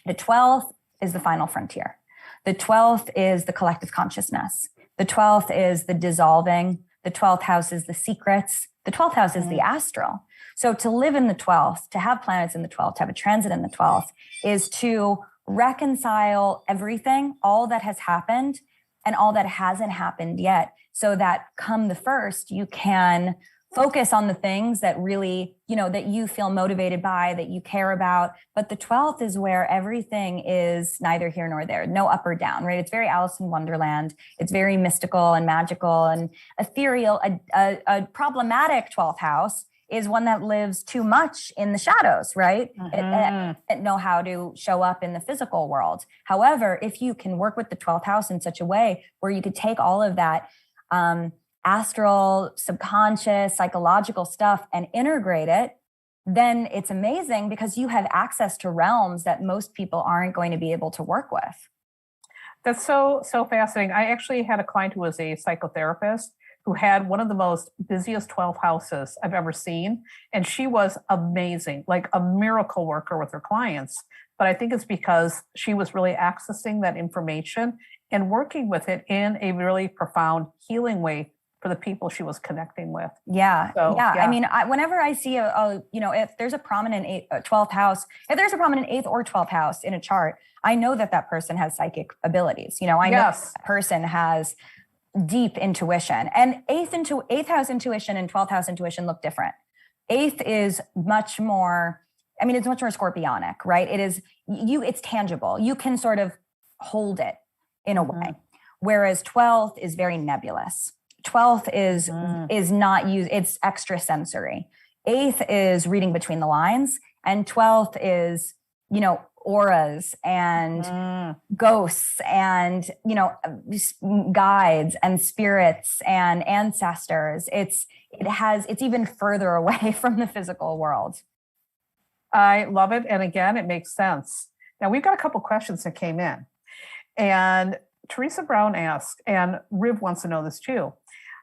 [SPEAKER 3] The 12th is the final frontier. The 12th is the collective consciousness. The 12th is the dissolving. The 12th house is the secrets. The 12th house is the astral. So to live in the 12th, to have planets in the 12th, to have a transit in the 12th, is to reconcile everything, all that has happened and all that hasn't happened yet, so that come the first, you can focus on the things that really, that you feel motivated by, that you care about. But the 12th is where everything is neither here nor there, no up or down, right? It's very Alice in Wonderland. It's very mystical and magical and ethereal. A problematic 12th house is one that lives too much in the shadows, right? It know how to show up in the physical world. However, if you can work with the 12th house in such a way where you could take all of that astral, subconscious, psychological stuff and integrate it, then it's amazing because you have access to realms that most people aren't going to be able to work with.
[SPEAKER 2] That's so fascinating. I actually had a client who was a psychotherapist who had one of the most busiest 12 houses I've ever seen. And she was amazing, like a miracle worker with her clients. But I think it's because she was really accessing that information and working with it in a really profound healing way for the people she was connecting with.
[SPEAKER 3] Yeah. I mean, whenever I see if there's a prominent 12th house, if there's a prominent 8th or 12th house in a chart, I know that person has psychic abilities. I know that person has deep intuition, and 8th house intuition and 12th house intuition look different. 8th is much more, it's much more scorpionic, right? It's tangible. You can sort of hold it in a way. Whereas 12th is very nebulous. 12th is not used, it's extrasensory. 8th is reading between the lines, and 12th is, auras and ghosts and, guides and spirits and ancestors. It's even further away from the physical world.
[SPEAKER 2] I love it. And again, it makes sense. Now we've got a couple questions that came in, and Teresa Brown asked, and Riv wants to know this too.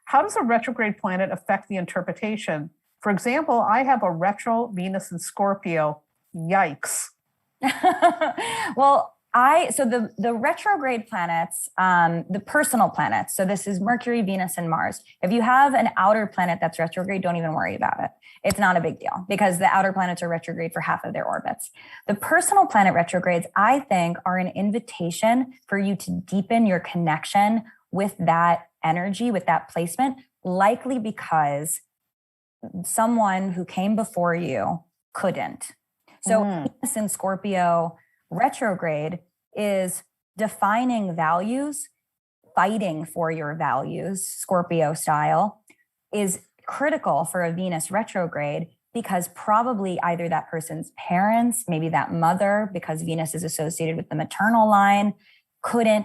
[SPEAKER 2] How does a retrograde planet affect the interpretation? For example, I have a retro Venus in Scorpio. Yikes.
[SPEAKER 3] Well, the retrograde planets, the personal planets, so this is Mercury, Venus, and Mars. If you have an outer planet that's retrograde, don't even worry about it. It's not a big deal because the outer planets are retrograde for half of their orbits. The personal planet retrogrades, I think, are an invitation for you to deepen your connection with that energy, with that placement, likely because someone who came before you couldn't. So Venus in Scorpio retrograde is defining values, fighting for your values, Scorpio style, is critical for a Venus retrograde because probably either that person's parents, maybe that mother, because Venus is associated with the maternal line, couldn't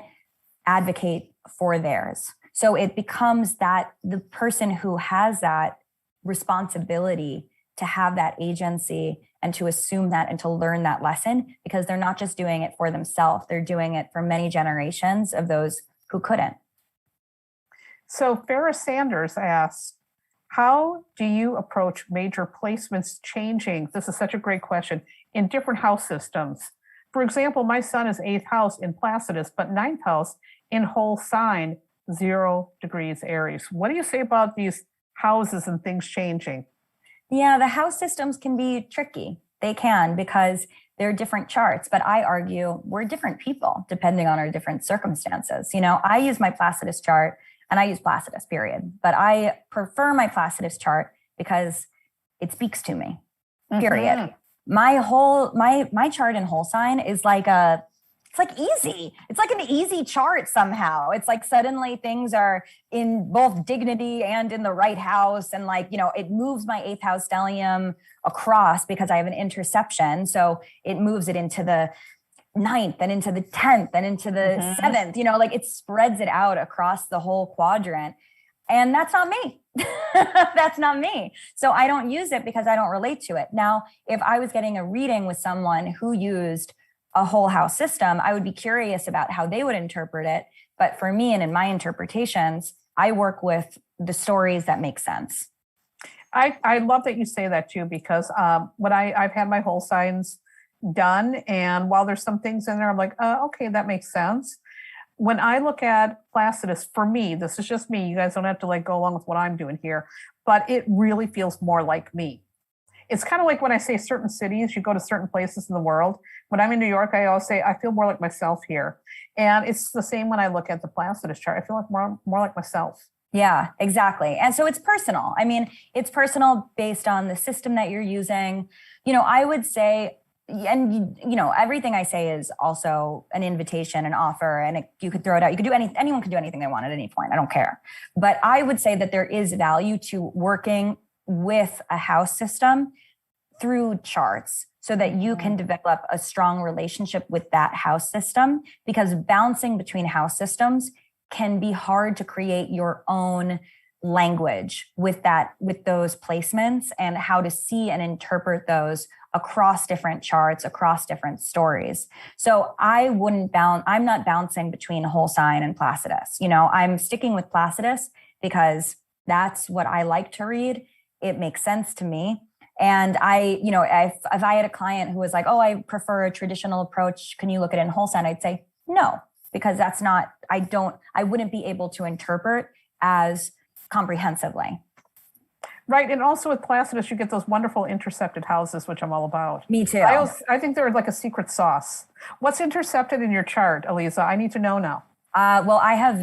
[SPEAKER 3] advocate for theirs. So it becomes that the person who has that responsibility to have that agency and to assume that and to learn that lesson, because they're not just doing it for themselves, they're doing it for many generations of those who couldn't.
[SPEAKER 2] So Farrah Sanders asks, how do you approach major placements changing? This is such a great question. In different house systems. For example, my son is 8th house in Placidus, but 9th house in whole sign, 0 degrees Aries. What do you say about these houses and things changing?
[SPEAKER 3] Yeah, the house systems can be tricky. They can, because they're different charts, but I argue we're different people depending on our different circumstances. I use my Placidus chart and I use Placidus, period. But I prefer my Placidus chart because it speaks to me, period. My chart in whole sign is it's easy. It's like an easy chart somehow. It's like suddenly things are in both dignity and in the right house. And it moves my 8th house stellium across because I have an interception. So it moves it into the 9th and into the 10th and into the 7th, it spreads it out across the whole quadrant. And that's not me. That's not me. So I don't use it because I don't relate to it. Now, if I was getting a reading with someone who used a whole house system, I would be curious about how they would interpret it. But for me and in my interpretations, I work with the stories that make sense.
[SPEAKER 2] I love that you say that too, because when I've had my whole signs, done. And while there's some things in there, I'm like, okay, that makes sense. When I look at Placidus, for me, this is just me. You guys don't have to like go along with what I'm doing here, but it really feels more like me. It's kind of like when I say certain cities, you go to certain places in the world. When I'm in New York, I always say, I feel more like myself here. And it's the same when I look at the Placidus chart. I feel like more like myself.
[SPEAKER 3] Yeah, exactly. And so it's personal. I mean, it's personal based on the system that you're using. I would say, and everything I say is also an invitation, an offer, and you could throw it out. You could do anyone could do anything they want at any point. I don't care. But I would say that there is value to working with a house system through charts so that you can develop a strong relationship with that house system, because bouncing between house systems can be hard to create your own language with those placements and how to see and interpret those across different charts, across different stories. So I'm not bouncing between whole sign and Placidus. I'm sticking with Placidus because that's what I like to read. It makes sense to me. And if I had a client who was like, oh, I prefer a traditional approach, can you look at it in whole sign? I'd say no, because that's not, I wouldn't be able to interpret as comprehensively.
[SPEAKER 2] Right. And also with Placidus, you get those wonderful intercepted houses, which I'm all about.
[SPEAKER 3] Me too.
[SPEAKER 2] I think they're like a secret sauce. What's intercepted in your chart, Aliza? I need to know now.
[SPEAKER 3] Well, I have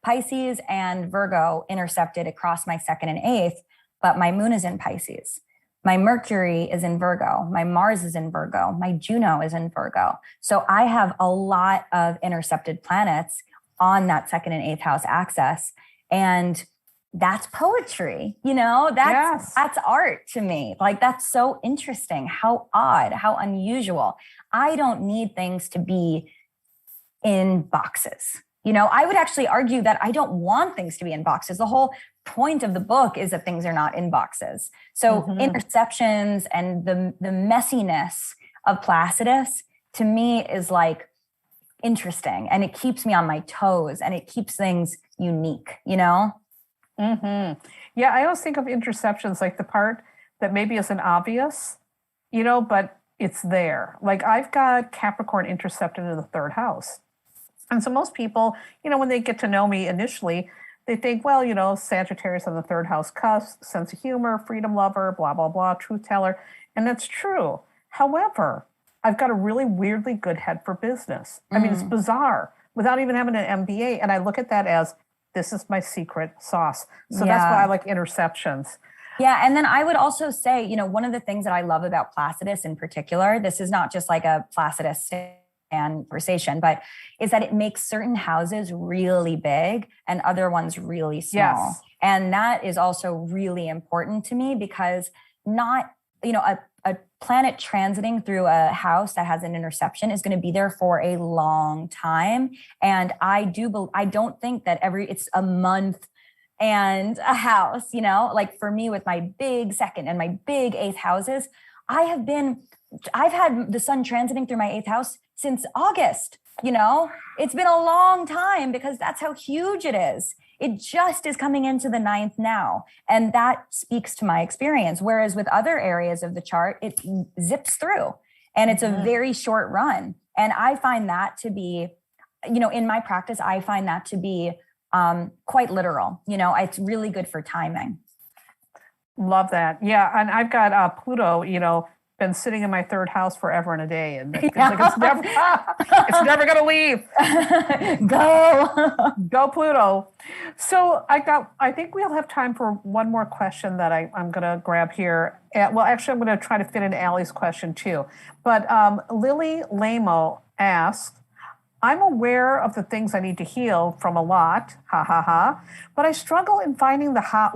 [SPEAKER 3] Pisces and Virgo intercepted across my 2nd and 8th, but my moon is in Pisces. My Mercury is in Virgo. My Mars is in Virgo. My Juno is in Virgo. So I have a lot of intercepted planets on that 2nd and 8th house axis. And that's poetry, that's art to me. Like, that's so interesting. How odd, how unusual. I don't need things to be in boxes. I would actually argue that I don't want things to be in boxes. The whole point of the book is that things are not in boxes. So interceptions and the messiness of Placidus to me is like interesting, and it keeps me on my toes and it keeps things unique, Yeah,
[SPEAKER 2] I always think of interceptions like the part that maybe isn't obvious, but it's there. Like, I've got Capricorn intercepted in the 3rd house. And so most people, when they get to know me initially, they think, well, Sagittarius on the 3rd house cusp, sense of humor, freedom lover, blah, blah, blah, truth teller. And that's true. However, I've got a really weirdly good head for business. I mean, it's bizarre without even having an MBA. And I look at that as, this is my secret sauce. So that's why I like interceptions.
[SPEAKER 3] Yeah. And then I would also say, one of the things that I love about Placidus in particular, this is not just like a Placidus conversation, but is that it makes certain houses really big and other ones really small.
[SPEAKER 2] Yes.
[SPEAKER 3] And that is also really important to me, because not, a planet transiting through a house that has an interception is going to be there for a long time. And I don't think that it's a month and a house, like for me with my big 2nd and my big 8th houses, I've had the sun transiting through my 8th house since August. It's been a long time, because that's how huge it is. It just is coming into the 9th now. And that speaks to my experience. Whereas with other areas of the chart, it zips through and it's a very short run. And I find that to be, in my practice, I find that to be quite literal. It's really good for timing.
[SPEAKER 2] Love that. Yeah. And I've got Pluto, been sitting in my 3rd house forever and a day, and it's never going to leave. Go Pluto. So I think we'll have time for one more question that I'm going to grab here. Well, actually, I'm going to try to fit in Allie's question too. But Lily Lamo asked, I'm aware of the things I need to heal from a lot, but I struggle in finding the how.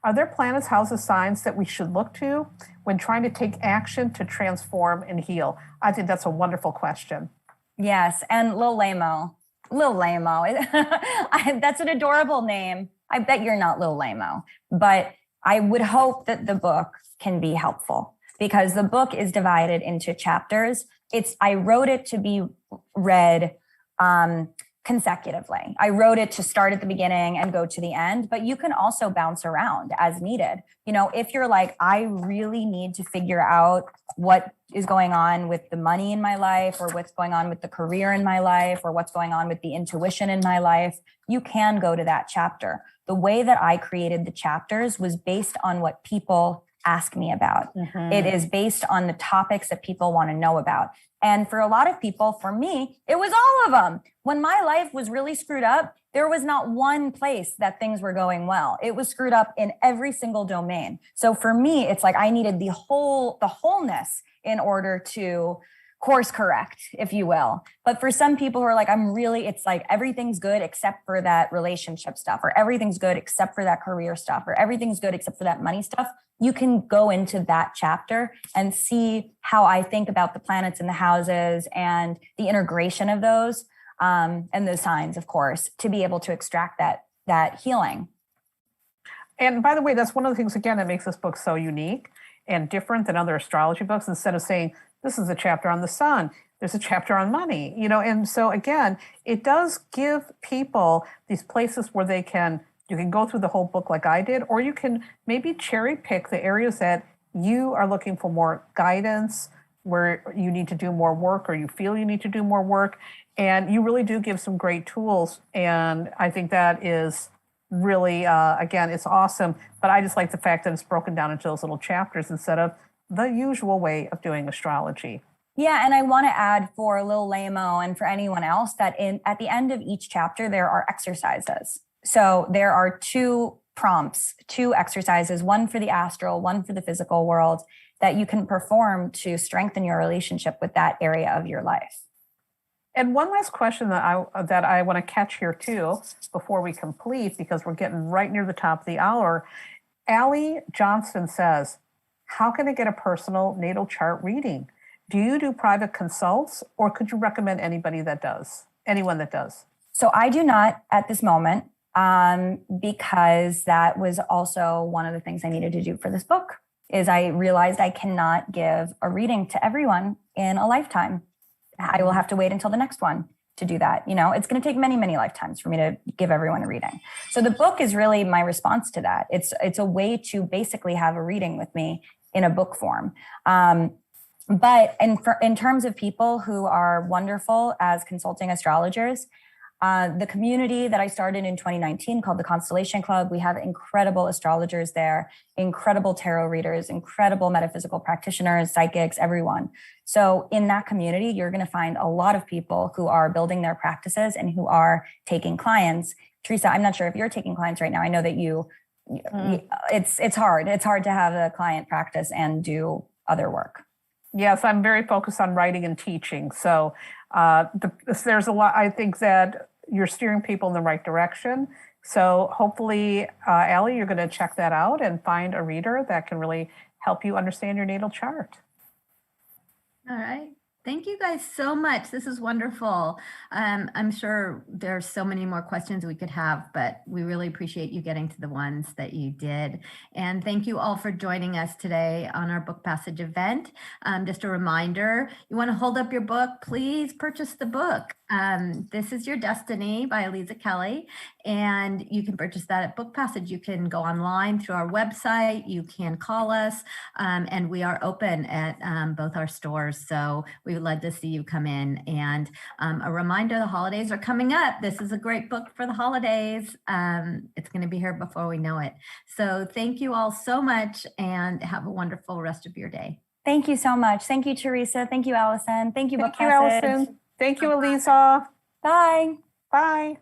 [SPEAKER 2] Are there planets, houses, signs that we should look to when trying to take action to transform and heal? I think that's a wonderful question.
[SPEAKER 3] Yes. And Lil Lamo. That's an adorable name. I bet you're not Lil Lamo, but I would hope that the book can be helpful, because the book is divided into chapters. I wrote it to be read consecutively. I wrote it to start at the beginning and go to the end, but you can also bounce around as needed. You know, if you're like, I really need to figure out what is going on with the money in my life, or what's going on with the career in my life, or what's going on with the intuition in my life, you can go to that chapter. The way that I created the chapters was based on what people ask me about. It is based on the topics that people want to know about. And for a lot of people, for me, it was all of them. When my life was really screwed up, there was not one place that things were going well. It was screwed up in every single domain. So for me, it's like I needed the wholeness in order to course correct, if you will. But for some people who are like, it's like everything's good except for that relationship stuff, or everything's good except for that career stuff, or everything's good except for that money stuff. You can go into that chapter and see how I think about the planets and the houses and the integration of those, and the signs, of course, to be able to extract that healing.
[SPEAKER 2] And by the way, that's one of the things, again, that makes this book so unique and different than other astrology books. Instead of saying, this is a chapter on the sun, there's a chapter on money, you know. And so again, it does give people these places where you can go through the whole book like I did, or you can maybe cherry pick the areas that you are looking for more guidance, where you need to do more work, or you feel you need to do more work. And you really do give some great tools. And I think that is really, again, it's awesome. But I just like the fact that it's broken down into those little chapters instead of the usual way of doing astrology.
[SPEAKER 3] Yeah, and I want to add for Lil Lamo and for anyone else that at the end of each chapter, there are exercises. So there are 2 prompts, 2 exercises, one for the astral, one for the physical world, that you can perform to strengthen your relationship with that area of your life.
[SPEAKER 2] And one last question that I want to catch here too, before we complete, because we're getting right near the top of the hour. Allie Johnston says, how can I get a personal natal chart reading? Do you do private consults, or could you recommend anyone that does?
[SPEAKER 3] So I do not at this moment, because that was also one of the things I needed to do for this book, is I realized I cannot give a reading to everyone in a lifetime. I will have to wait until the next one to do that. You know, it's going to take many, many lifetimes for me to give everyone a reading. So the book is really my response to that. It's a way to basically have a reading with me in a book form. But in terms of people who are wonderful as consulting astrologers, the community that I started in 2019 called the Constellation Club, we have incredible astrologers there, incredible tarot readers, incredible metaphysical practitioners, psychics, everyone. So in that community, you're going to find a lot of people who are building their practices and who are taking clients. Teresa, I'm not sure if you're taking clients right now. I know that it's hard. It's hard to have a client practice and do other work.
[SPEAKER 2] Yes, I'm very focused on writing and teaching. So there's a lot, I think that you're steering people in the right direction. So hopefully, Allie, you're going to check that out and find a reader that can really help you understand your natal chart.
[SPEAKER 1] All right. Thank you guys so much. This is wonderful. I'm sure there's so many more questions we could have, but we really appreciate you getting to the ones that you did. And thank you all for joining us today on our Book Passage event. Just a reminder, you want to hold up your book, please purchase the book. This is Your Destiny by Aliza Kelly, and you can purchase that at Book Passage. You can go online through our website, you can call us, and we are open at both our stores. So we would love to see you come in. And a reminder, the holidays are coming up. This is a great book for the holidays. It's going to be here before we know it. So thank you all so much, and have a wonderful rest of your day.
[SPEAKER 3] Thank you so much. Thank you, Teresa. Thank you, Allison. Thank you, Book
[SPEAKER 2] Thank you,
[SPEAKER 3] Passage.
[SPEAKER 2] Allison. Thank you, Aliza.
[SPEAKER 3] Bye.
[SPEAKER 2] Bye.